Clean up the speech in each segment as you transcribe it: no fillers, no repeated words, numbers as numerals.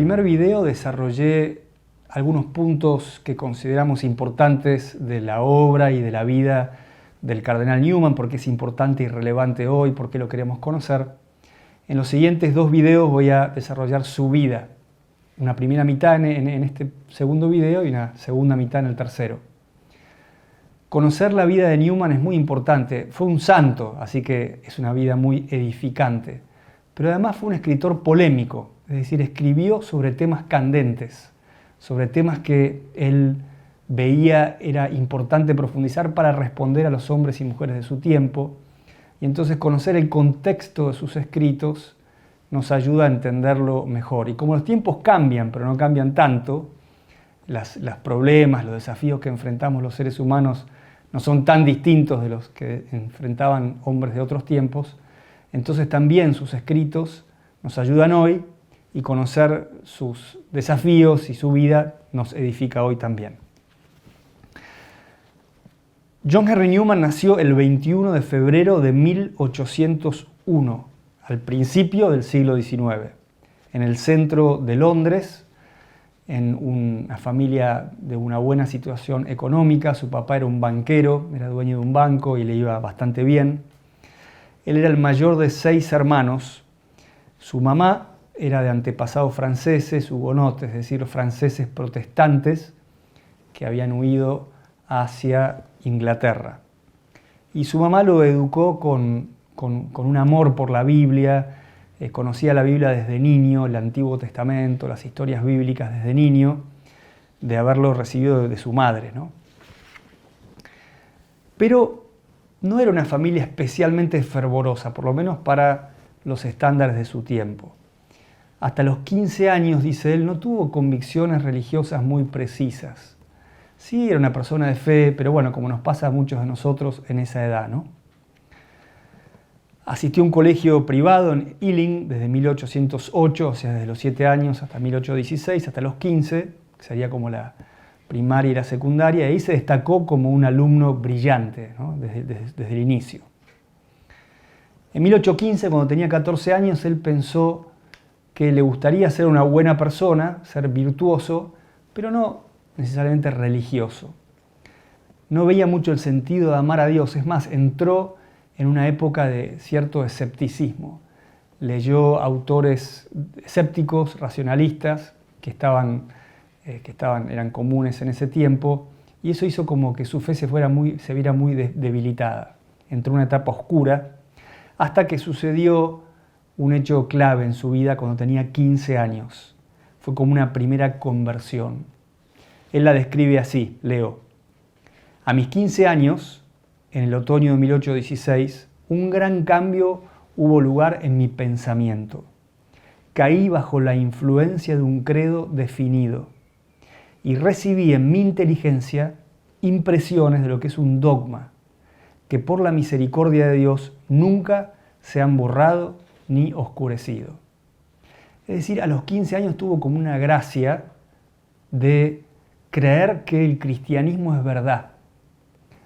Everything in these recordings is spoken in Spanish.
primer video desarrollé algunos puntos que consideramos importantes de la obra y de la vida del cardenal Newman, por qué es importante y relevante hoy, por qué lo queremos conocer. En los siguientes 2 videos voy a desarrollar su vida. Una primera mitad en este segundo video y una segunda mitad en el tercero. Conocer la vida de Newman es muy importante. Fue un santo, así que es una vida muy edificante. Pero además fue un escritor polémico, es decir, escribió sobre temas candentes, sobre temas que él veía era importante profundizar para responder a los hombres y mujeres de su tiempo. Y entonces conocer el contexto de sus escritos nos ayuda a entenderlo mejor. Y como los tiempos cambian, pero no cambian tanto, los problemas, los desafíos que enfrentamos los seres humanos no son tan distintos de los que enfrentaban hombres de otros tiempos, entonces también sus escritos nos ayudan hoy y conocer sus desafíos y su vida nos edifica hoy también. John Henry Newman nació el 21 de febrero de 1801, al principio del siglo XIX, en el centro de Londres, en una familia de una buena situación económica. Su papá era un banquero, era dueño de un banco y le iba bastante bien. Él era el mayor de 6 hermanos. Su mamá era de antepasados franceses, hugonotes, es decir, franceses protestantes que habían huido hacia Inglaterra. Y su mamá lo educó con un amor por la Biblia. Conocía la Biblia desde niño, el Antiguo Testamento, las historias bíblicas desde niño, de haberlo recibido de su madre, ¿no? Pero no era una familia especialmente fervorosa, por lo menos para los estándares de su tiempo. Hasta los 15 años, dice él, no tuvo convicciones religiosas muy precisas. Sí, era una persona de fe, pero bueno, como nos pasa a muchos de nosotros en esa edad, ¿no? Asistió a un colegio privado en Ealing desde 1808, o sea, desde los 7 años hasta 1816, hasta los 15, que sería como la primaria y la secundaria, y ahí se destacó como un alumno brillante, ¿no? desde el inicio. En 1815, cuando tenía 14 años, él pensó que le gustaría ser una buena persona, ser virtuoso, pero no necesariamente religioso. No veía mucho el sentido de amar a Dios, es más, entró en una época de cierto escepticismo. Leyó autores escépticos, racionalistas, que eran comunes en ese tiempo, y eso hizo como que su fe se viera muy debilitada. Entró en una etapa oscura, hasta que sucedió un hecho clave en su vida cuando tenía 15 años. Fue como una primera conversión. Él la describe así, leo. A mis 15 años, en el otoño de 1816, un gran cambio hubo lugar en mi pensamiento. Caí bajo la influencia de un credo definido y recibí en mi inteligencia impresiones de lo que es un dogma, que por la misericordia de Dios nunca se han borrado ni oscurecido. Es decir, a los 15 años tuvo como una gracia de creer que el cristianismo es verdad.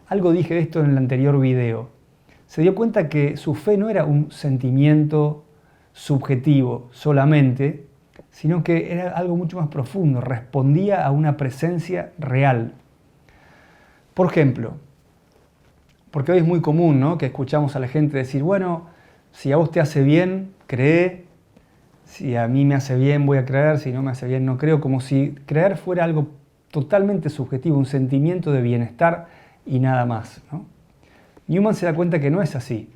Algo dije de esto en el anterior video. Se dio cuenta que su fe no era un sentimiento subjetivo solamente, sino que era algo mucho más profundo, respondía a una presencia real. Por ejemplo, porque hoy es muy común, ¿no?, que escuchamos a la gente decir, bueno, si a vos te hace bien, cree, si a mí me hace bien voy a creer, si no me hace bien no creo, como si creer fuera algo totalmente subjetivo, un sentimiento de bienestar y nada más, ¿no? Newman se da cuenta que no es así.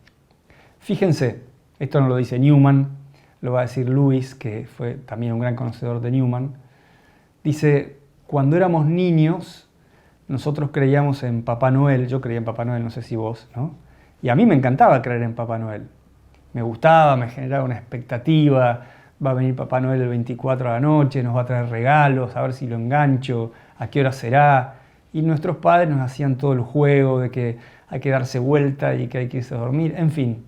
Fíjense, esto no lo dice Newman, lo va a decir Lewis, que fue también un gran conocedor de Newman. Dice, cuando éramos niños, nosotros creíamos en Papá Noel, yo creía en Papá Noel, no sé si vos, ¿no? Y a mí me encantaba creer en Papá Noel. Me gustaba, me generaba una expectativa, va a venir Papá Noel el 24 a la noche, nos va a traer regalos, a ver si lo engancho, a qué hora será. Y nuestros padres nos hacían todo el juego de que hay que darse vuelta y que hay que irse a dormir. En fin,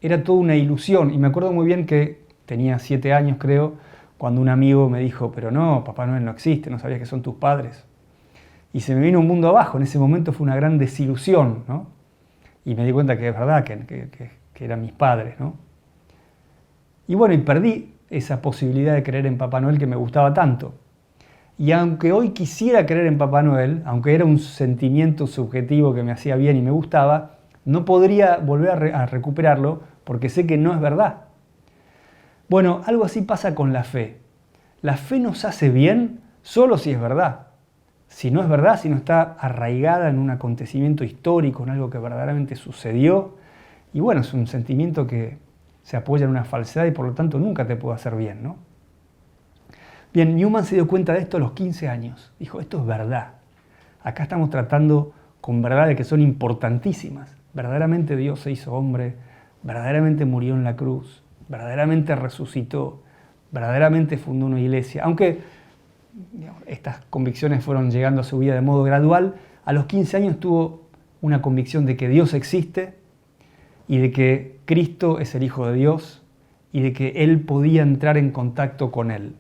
era toda una ilusión. Y me acuerdo muy bien que tenía 7 años, creo, cuando un amigo me dijo, pero no, Papá Noel no existe, no sabías que son tus padres. Y se me vino un mundo abajo. En ese momento fue una gran desilusión, ¿no? Y me di cuenta que es verdad, que eran mis padres, ¿no? Y bueno, y perdí esa posibilidad de creer en Papá Noel que me gustaba tanto. Y aunque hoy quisiera creer en Papá Noel, aunque era un sentimiento subjetivo que me hacía bien y me gustaba, no podría volver a recuperarlo porque sé que no es verdad. Bueno, algo así pasa con la fe. La fe nos hace bien solo si es verdad. Si no es verdad, si no está arraigada en un acontecimiento histórico, en algo que verdaderamente sucedió, y bueno, es un sentimiento que se apoya en una falsedad y por lo tanto nunca te puede hacer bien, ¿no? Bien, Newman se dio cuenta de esto a los 15 años. Dijo, esto es verdad. Acá estamos tratando con verdades que son importantísimas. Verdaderamente Dios se hizo hombre, verdaderamente murió en la cruz, verdaderamente resucitó, verdaderamente fundó una iglesia. Aunque estas convicciones fueron llegando a su vida de modo gradual, a los 15 años tuvo una convicción de que Dios existe y de que Cristo es el Hijo de Dios y de que él podía entrar en contacto con él.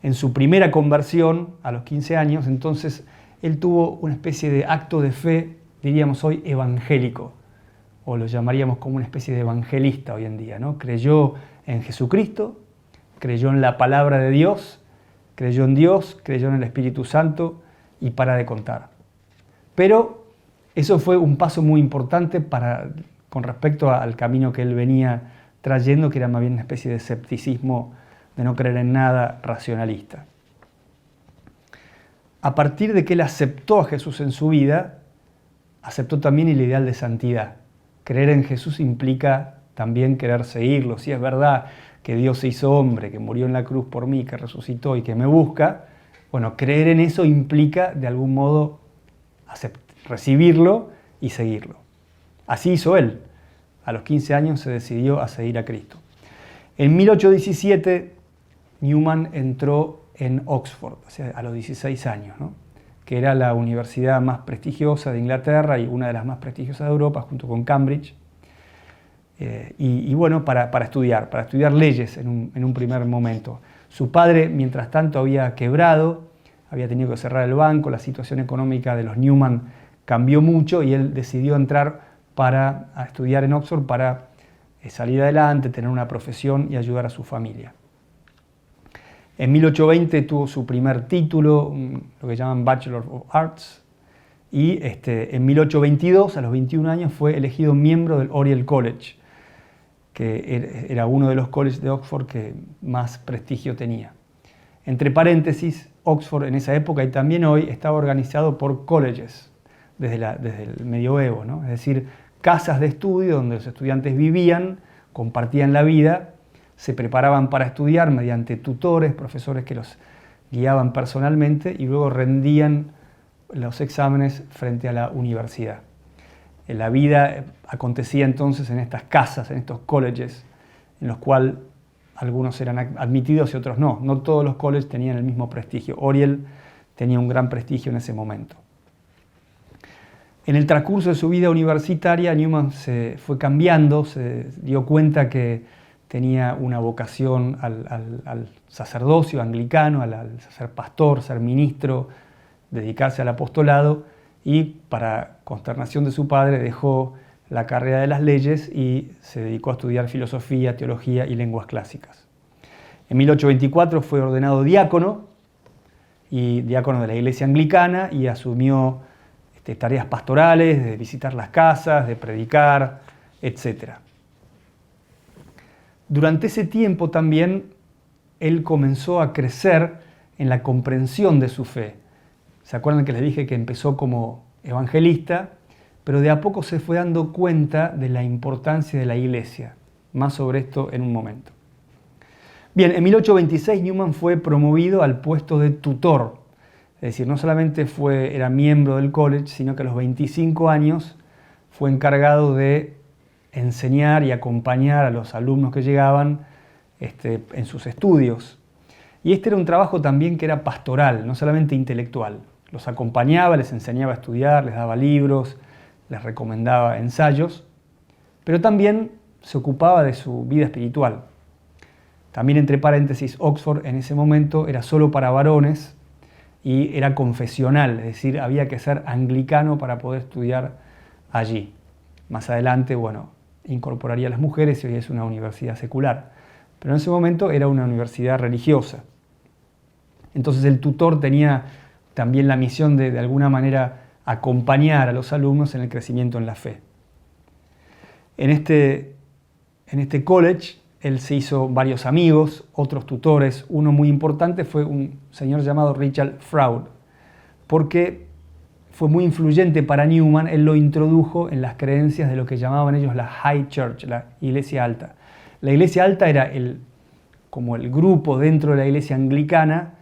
En su primera conversión, a los 15 años, entonces, él tuvo una especie de acto de fe, diríamos hoy, evangélico, o lo llamaríamos como una especie de evangelista hoy en día, ¿no? Creyó en Jesucristo, creyó en la palabra de Dios, creyó en Dios, creyó en el Espíritu Santo y para de contar. Pero eso fue un paso muy importante con respecto al camino que él venía trayendo, que era más bien una especie de escepticismo, de no creer en nada racionalista. A partir de que él aceptó a Jesús en su vida, aceptó también el ideal de santidad. Creer en Jesús implica también querer seguirlo. Si es verdad que Dios se hizo hombre, que murió en la cruz por mí, que resucitó y que me busca, bueno, creer en eso implica de algún modo recibirlo y seguirlo. Así hizo él. A los 15 años se decidió a seguir a Cristo. En 1817, Newman entró en Oxford, o sea, a los 16 años, ¿no? Que era la universidad más prestigiosa de Inglaterra y una de las más prestigiosas de Europa, junto con Cambridge. Y bueno, para estudiar leyes en un primer momento. Su padre, mientras tanto, había quebrado, había tenido que cerrar el banco, la situación económica de los Newman cambió mucho y él decidió entrar a estudiar en Oxford para salir adelante, tener una profesión y ayudar a su familia. En 1820 tuvo su primer título, lo que llaman Bachelor of Arts, y en 1822, a los 21 años, fue elegido miembro del Oriel College, que era uno de los colleges de Oxford que más prestigio tenía. Entre paréntesis, Oxford en esa época y también hoy estaba organizado por colleges, desde el medioevo, ¿no? Es decir, casas de estudio donde los estudiantes vivían, compartían la vida, se preparaban para estudiar mediante tutores, profesores que los guiaban personalmente y luego rendían los exámenes frente a la universidad. La vida acontecía entonces en estas casas, en estos colleges, en los cuales algunos eran admitidos y otros no. No todos los colleges tenían el mismo prestigio. Oriel tenía un gran prestigio en ese momento. En el transcurso de su vida universitaria, Newman se fue cambiando, se dio cuenta que tenía una vocación al sacerdocio anglicano, al ser pastor, ser ministro, dedicarse al apostolado, y para consternación de su padre dejó la carrera de las leyes y se dedicó a estudiar filosofía, teología y lenguas clásicas. En 1824 fue ordenado diácono de la iglesia anglicana y asumió tareas pastorales, de visitar las casas, de predicar, etc. Durante ese tiempo también él comenzó a crecer en la comprensión de su fe. ¿Se acuerdan que les dije que empezó como evangelista? Pero de a poco se fue dando cuenta de la importancia de la iglesia. Más sobre esto en un momento. Bien, en 1826 Newman fue promovido al puesto de tutor. Es decir, no solamente era miembro del college, sino que a los 25 años fue encargado de enseñar y acompañar a los alumnos que llegaban en sus estudios. Y este era un trabajo también que era pastoral, no solamente intelectual. Los acompañaba, les enseñaba a estudiar, les daba libros, les recomendaba ensayos, pero también se ocupaba de su vida espiritual. También, entre paréntesis, Oxford en ese momento era solo para varones y era confesional, es decir, había que ser anglicano para poder estudiar allí. Más adelante, bueno, incorporaría a las mujeres y hoy es una universidad secular. pero en ese momento era una universidad religiosa. Entonces el tutor tenía también la misión de alguna manera acompañar a los alumnos en el crecimiento en la fe. En este college él se hizo varios amigos, otros tutores. Uno muy importante fue un señor llamado Richard Froud, porque fue muy influyente para Newman. Él lo introdujo en las creencias de lo que llamaban ellos la High Church, la Iglesia Alta. La Iglesia Alta era como el grupo dentro de la Iglesia Anglicana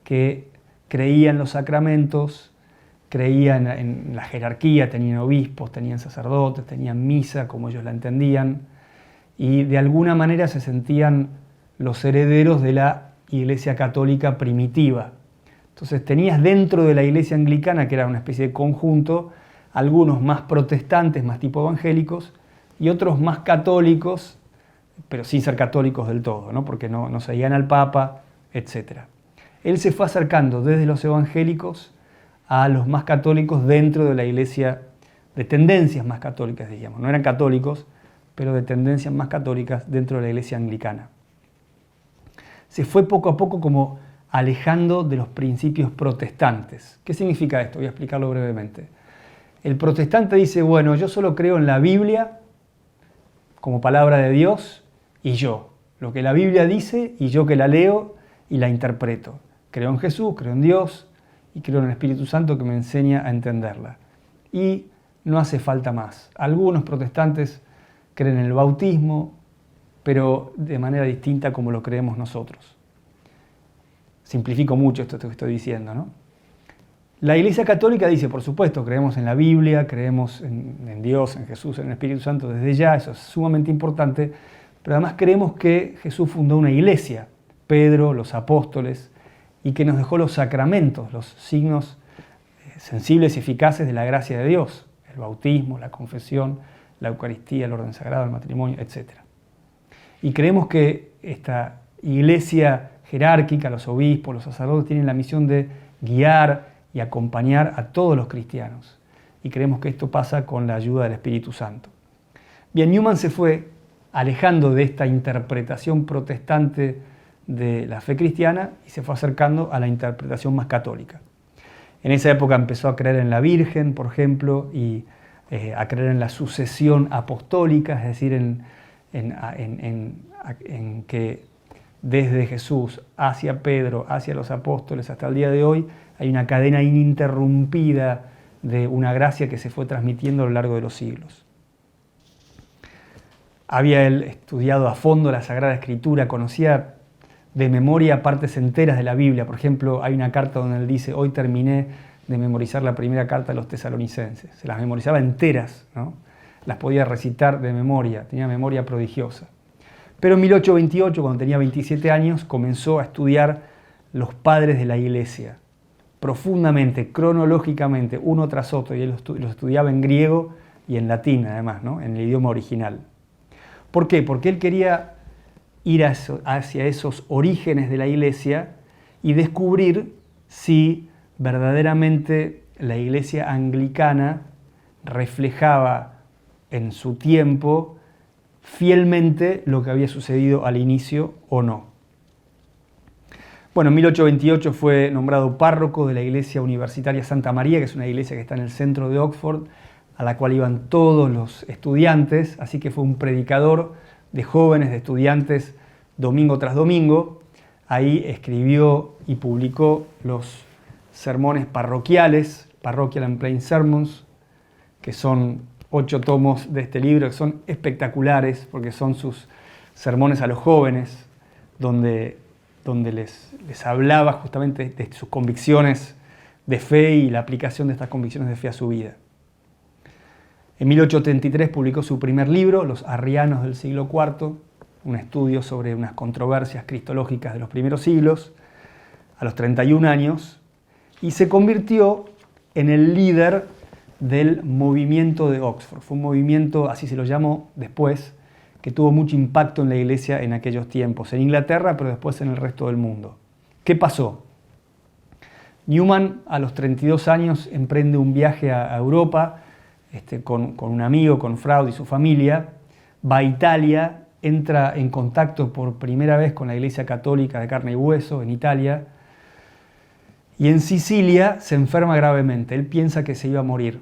que creía en los sacramentos, creía en la jerarquía, tenían obispos, tenían sacerdotes, tenían misa como ellos la entendían, y de alguna manera se sentían los herederos de la Iglesia Católica primitiva. Entonces tenías dentro de la Iglesia Anglicana, que era una especie de conjunto, algunos más protestantes, más tipo evangélicos, y otros más católicos, pero sin ser católicos del todo, ¿no? Porque no seguían al Papa, etc. Él se fue acercando desde los evangélicos a los más católicos dentro de la Iglesia, de tendencias más católicas, digamos. No eran católicos, pero de tendencias más católicas dentro de la Iglesia Anglicana. Se fue poco a poco como alejando de los principios protestantes. ¿Qué significa esto? Voy a explicarlo brevemente. El protestante dice, bueno, yo solo creo en la Biblia como palabra de Dios y yo. Lo que la Biblia dice y yo que la leo y la interpreto. Creo en Jesús, creo en Dios y creo en el Espíritu Santo que me enseña a entenderla. Y no hace falta más. Algunos protestantes creen en el bautismo, pero de manera distinta como lo creemos nosotros. Simplifico mucho esto que estoy diciendo, ¿no? La Iglesia Católica dice, por supuesto, creemos en la Biblia, creemos en Dios, en Jesús, en el Espíritu Santo desde ya, eso es sumamente importante, pero además creemos que Jesús fundó una iglesia, Pedro, los apóstoles, y que nos dejó los sacramentos, los signos sensibles y eficaces de la gracia de Dios, el bautismo, la confesión, la Eucaristía, el orden sagrado, el matrimonio, etc. Y creemos que esta iglesia jerárquica, los obispos, los sacerdotes, tienen la misión de guiar y acompañar a todos los cristianos. Y creemos que esto pasa con la ayuda del Espíritu Santo. Bien, Newman se fue alejando de esta interpretación protestante de la fe cristiana y se fue acercando a la interpretación más católica. En esa época empezó a creer en la Virgen, por ejemplo, y a creer en la sucesión apostólica, es decir, en que desde Jesús hacia Pedro, hacia los apóstoles, hasta el día de hoy, hay una cadena ininterrumpida de una gracia que se fue transmitiendo a lo largo de los siglos. Había él estudiado a fondo la Sagrada Escritura, conocía de memoria partes enteras de la Biblia. Por ejemplo, hay una carta donde él dice, hoy terminé de memorizar la primera carta de los tesalonicenses. Se las memorizaba enteras, ¿no? Las podía recitar de memoria, tenía memoria prodigiosa. Pero en 1828, cuando tenía 27 años, comenzó a estudiar los padres de la Iglesia, profundamente, cronológicamente, uno tras otro, y él los estudiaba en griego y en latín, además, ¿no? En el idioma original. ¿Por qué? Porque él quería ir hacia esos orígenes de la Iglesia y descubrir si verdaderamente la Iglesia anglicana reflejaba en su tiempo fielmente lo que había sucedido al inicio o no. Bueno, en 1828 fue nombrado párroco de la Iglesia Universitaria Santa María, que es una iglesia que está en el centro de Oxford, a la cual iban todos los estudiantes, así que fue un predicador de jóvenes, de estudiantes, domingo tras domingo. Ahí escribió y publicó los sermones parroquiales, Parochial and Plain Sermons, que son 8 tomos de este libro, que son espectaculares porque son sus sermones a los jóvenes, donde les hablaba justamente de sus convicciones de fe y la aplicación de estas convicciones de fe a su vida. En 1833 publicó su primer libro, Los Arrianos del siglo IV, un estudio sobre unas controversias cristológicas de los primeros siglos, a los 31 años, y se convirtió en el líder del movimiento de Oxford. Fue un movimiento, así se lo llamó después, que tuvo mucho impacto en la iglesia en aquellos tiempos, en Inglaterra, pero después en el resto del mundo. ¿Qué pasó? Newman, a los 32 años, emprende un viaje a Europa con un amigo, con Froud y su familia, va a Italia entra en contacto por primera vez con la Iglesia Católica de carne y hueso en Italia, y en Sicilia se enferma gravemente. Él piensa que se iba a morir,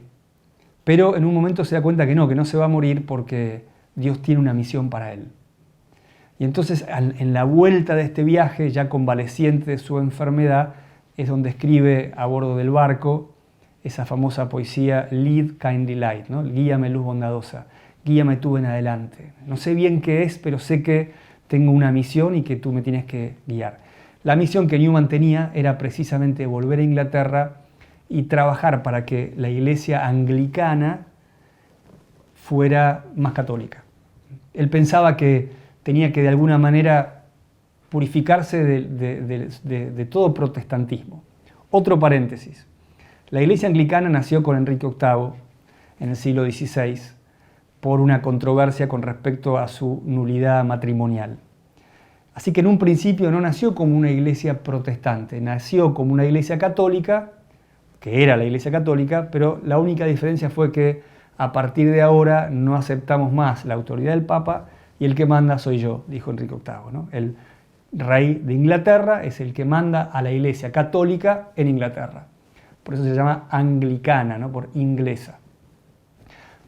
pero en un momento se da cuenta que no se va a morir porque Dios tiene una misión para él. Y entonces en la vuelta de este viaje, ya convaleciente de su enfermedad, es donde escribe a bordo del barco esa famosa poesía Lead Kindly Light, ¿no? Guíame luz bondadosa, guíame tú en adelante. No sé bien qué es, pero sé que tengo una misión y que tú me tienes que guiar. La misión que Newman tenía era precisamente volver a Inglaterra y trabajar para que la iglesia anglicana fuera más católica. Él pensaba que tenía que de alguna manera purificarse de todo protestantismo. Otro paréntesis. La iglesia anglicana nació con Enrique VIII en el siglo XVI por una controversia con respecto a su nulidad matrimonial. Así que en un principio no nació como una iglesia protestante, nació como una iglesia católica, que era la iglesia católica, pero la única diferencia fue que a partir de ahora no aceptamos más la autoridad del Papa y el que manda soy yo, dijo Enrique VIII, ¿no? El rey de Inglaterra es el que manda a la iglesia católica en Inglaterra. Por eso se llama anglicana, ¿no? Por inglesa.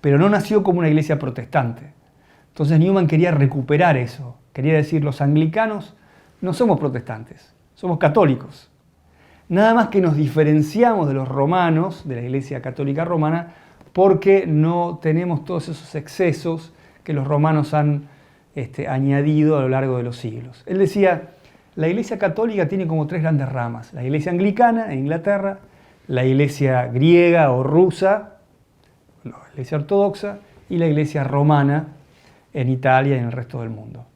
Pero no nació como una iglesia protestante. Entonces Newman quería recuperar eso. Quería decir, los anglicanos no somos protestantes, somos católicos. Nada más que nos diferenciamos de los romanos, de la iglesia católica romana, porque no tenemos todos esos excesos que los romanos han añadido a lo largo de los siglos. Él decía, la iglesia católica tiene como tres grandes ramas. La iglesia anglicana en Inglaterra, la iglesia griega o rusa, la iglesia ortodoxa, y la iglesia romana en Italia y en el resto del mundo.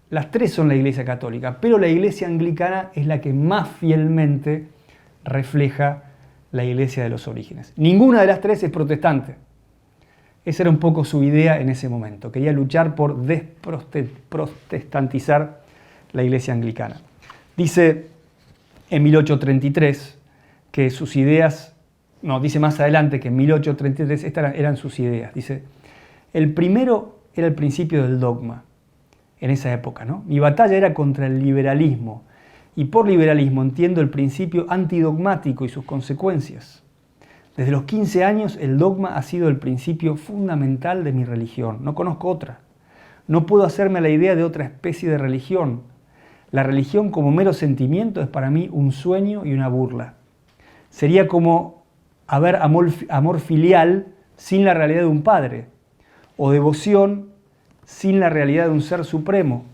Las tres son la iglesia católica, pero la iglesia anglicana es la que más fielmente refleja la iglesia de los orígenes. Ninguna de las tres es protestante. Esa era un poco su idea en ese momento. Quería luchar por desprotestantizar la iglesia anglicana. Dice en 1833 que sus ideas, dice más adelante que en 1833 estas eran sus ideas. Dice, el primero era el principio del dogma en esa época, ¿no? Mi batalla era contra el liberalismo y por liberalismo entiendo el principio antidogmático y sus consecuencias. Desde los 15 años el dogma ha sido el principio fundamental de mi religión. No conozco otra. No puedo hacerme la idea de otra especie de religión. La religión como mero sentimiento es para mí un sueño y una burla. Sería como haber amor filial sin la realidad de un padre, o devoción sin la realidad de un ser supremo.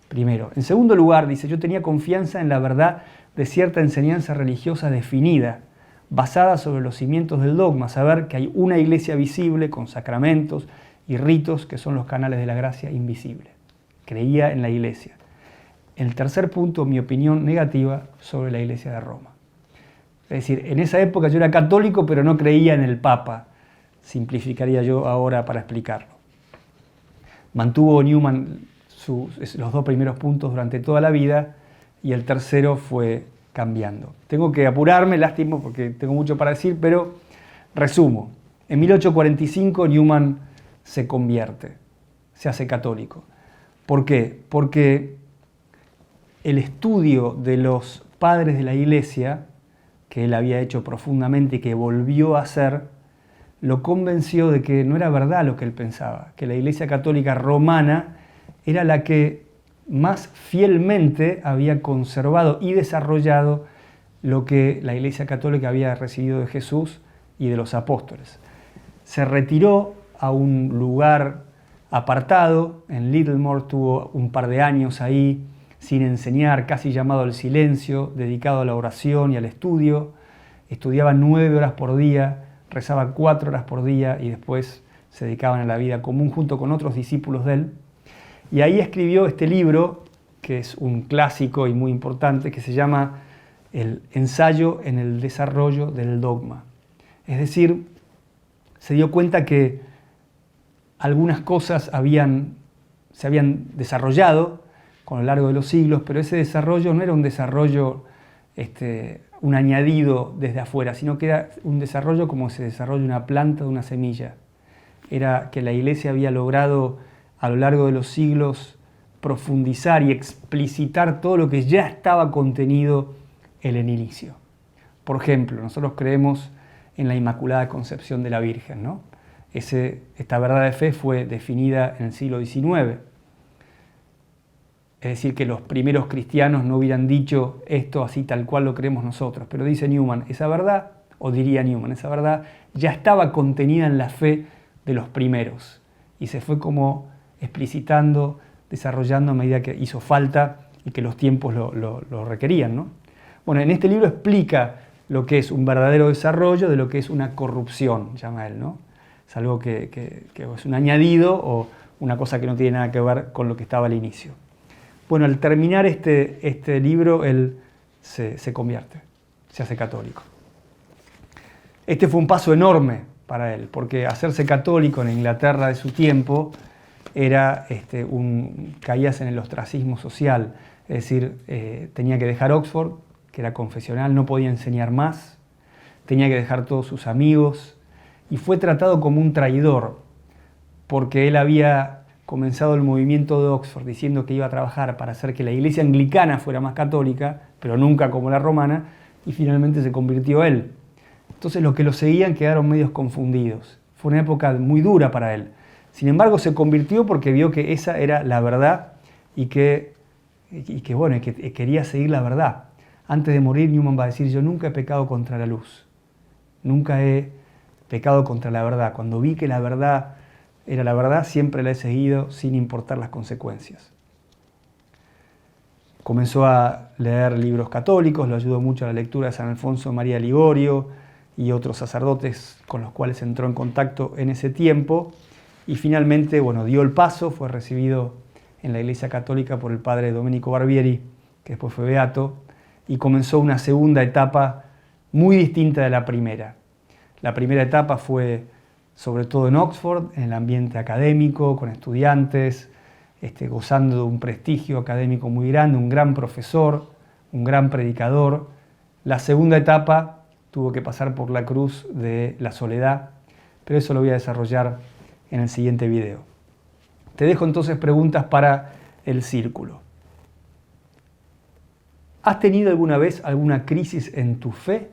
Primero. En segundo lugar, dice, yo tenía confianza en la verdad de cierta enseñanza religiosa definida, basada sobre los cimientos del dogma, saber que hay una iglesia visible con sacramentos y ritos que son los canales de la gracia invisible. Creía en la iglesia. El tercer punto, mi opinión negativa sobre la iglesia de Roma. Es decir, en esa época yo era católico, pero no creía en el Papa. Simplificaría yo ahora para explicarlo. Mantuvo Newman los dos primeros puntos durante toda la vida y el tercero fue cambiando. Tengo que apurarme, lástima porque tengo mucho para decir, pero resumo. En 1845 Newman se convierte, se hace católico. ¿Por qué? Porque el estudio de los padres de la iglesia, que él había hecho profundamente y que volvió a hacer, lo convenció de que no era verdad lo que él pensaba, que la iglesia católica romana era la que más fielmente había conservado y desarrollado lo que la iglesia católica había recibido de Jesús y de los apóstoles. Se retiró a un lugar apartado, en Littlemore, tuvo un par de años ahí sin enseñar, casi llamado al silencio, dedicado a la oración y al estudio. Estudiaba 9 horas por día, rezaba 4 horas por día y después se dedicaban a la vida común junto con otros discípulos de él. Y ahí escribió este libro, que es un clásico y muy importante, que se llama El ensayo en el desarrollo del dogma. Es decir, se dio cuenta que algunas cosas se habían desarrollado con lo largo de los siglos, pero ese desarrollo no era un desarrollo, un añadido desde afuera, sino que era un desarrollo como se desarrolla una planta de una semilla. Era que la iglesia había logrado a lo largo de los siglos profundizar y explicitar todo lo que ya estaba contenido en el inicio. Por ejemplo, nosotros creemos en la Inmaculada Concepción de la Virgen, ¿no? Esta verdad de fe fue definida en el siglo XIX. Es decir, que los primeros cristianos no hubieran dicho esto así tal cual lo creemos nosotros. Pero dice Newman, esa verdad, o diría Newman, esa verdad ya estaba contenida en la fe de los primeros. Y se fue como explicitando, desarrollando a medida que hizo falta y que los tiempos lo requerían, ¿no? Bueno, en este libro explica lo que es un verdadero desarrollo de lo que es una corrupción, llama él, ¿no? Es algo que es un añadido o una cosa que no tiene nada que ver con lo que estaba al inicio. Bueno, al terminar este libro, él se convierte, se hace católico. Este fue un paso enorme para él, porque hacerse católico en Inglaterra de su tiempo era caías en el ostracismo social, es decir, tenía que dejar Oxford, que era confesional, no podía enseñar más, tenía que dejar todos sus amigos, y fue tratado como un traidor, porque él había comenzado el movimiento de Oxford diciendo que iba a trabajar para hacer que la iglesia anglicana fuera más católica, pero nunca como la romana, y finalmente se convirtió él. Entonces los que lo seguían quedaron medios confundidos. Fue una época muy dura para él. Sin embargo, se convirtió porque vio que esa era la verdad y que quería seguir la verdad. Antes de morir, Newman va a decir, yo nunca he pecado contra la luz. Nunca he pecado contra la verdad. Cuando vi que la verdad era la verdad, siempre la he seguido sin importar las consecuencias. Comenzó a leer libros católicos, lo ayudó mucho a la lectura de San Alfonso María Ligorio y otros sacerdotes con los cuales entró en contacto en ese tiempo. Y finalmente, dio el paso, fue recibido en la Iglesia Católica por el padre Domenico Barbieri, que después fue beato, y comenzó una segunda etapa muy distinta de la primera. La primera etapa fue sobre todo en Oxford, en el ambiente académico, con estudiantes, gozando de un prestigio académico muy grande, un gran profesor, un gran predicador. La segunda etapa tuvo que pasar por la cruz de la soledad, pero eso lo voy a desarrollar en el siguiente video. Te dejo entonces preguntas para el círculo. ¿Has tenido alguna vez alguna crisis en tu fe?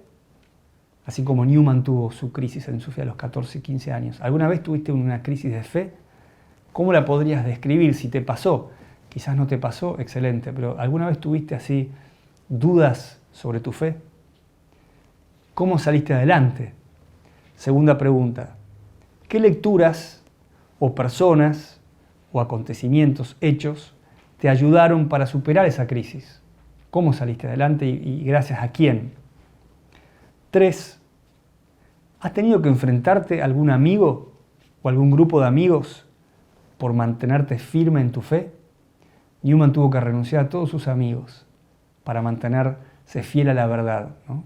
Así como Newman tuvo su crisis en su fe a los 14, 15 años. ¿Alguna vez tuviste una crisis de fe? ¿Cómo la podrías describir si te pasó? Quizás no te pasó, excelente, pero ¿alguna vez tuviste así dudas sobre tu fe? ¿Cómo saliste adelante? Segunda pregunta. ¿Qué lecturas o personas o acontecimientos, hechos, te ayudaron para superar esa crisis? ¿Cómo saliste adelante y gracias a quién? 3. ¿Has tenido que enfrentarte a algún amigo o algún grupo de amigos por mantenerte firme en tu fe? Newman tuvo que renunciar a todos sus amigos para mantenerse fiel a la verdad, ¿no?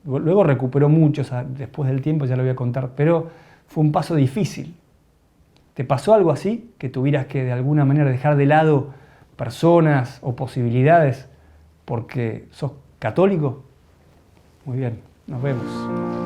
Luego recuperó muchos después del tiempo, ya lo voy a contar, pero fue un paso difícil. ¿Te pasó algo así? Que tuvieras que de alguna manera dejar de lado personas o posibilidades porque sos católico. Muy bien, nos vemos.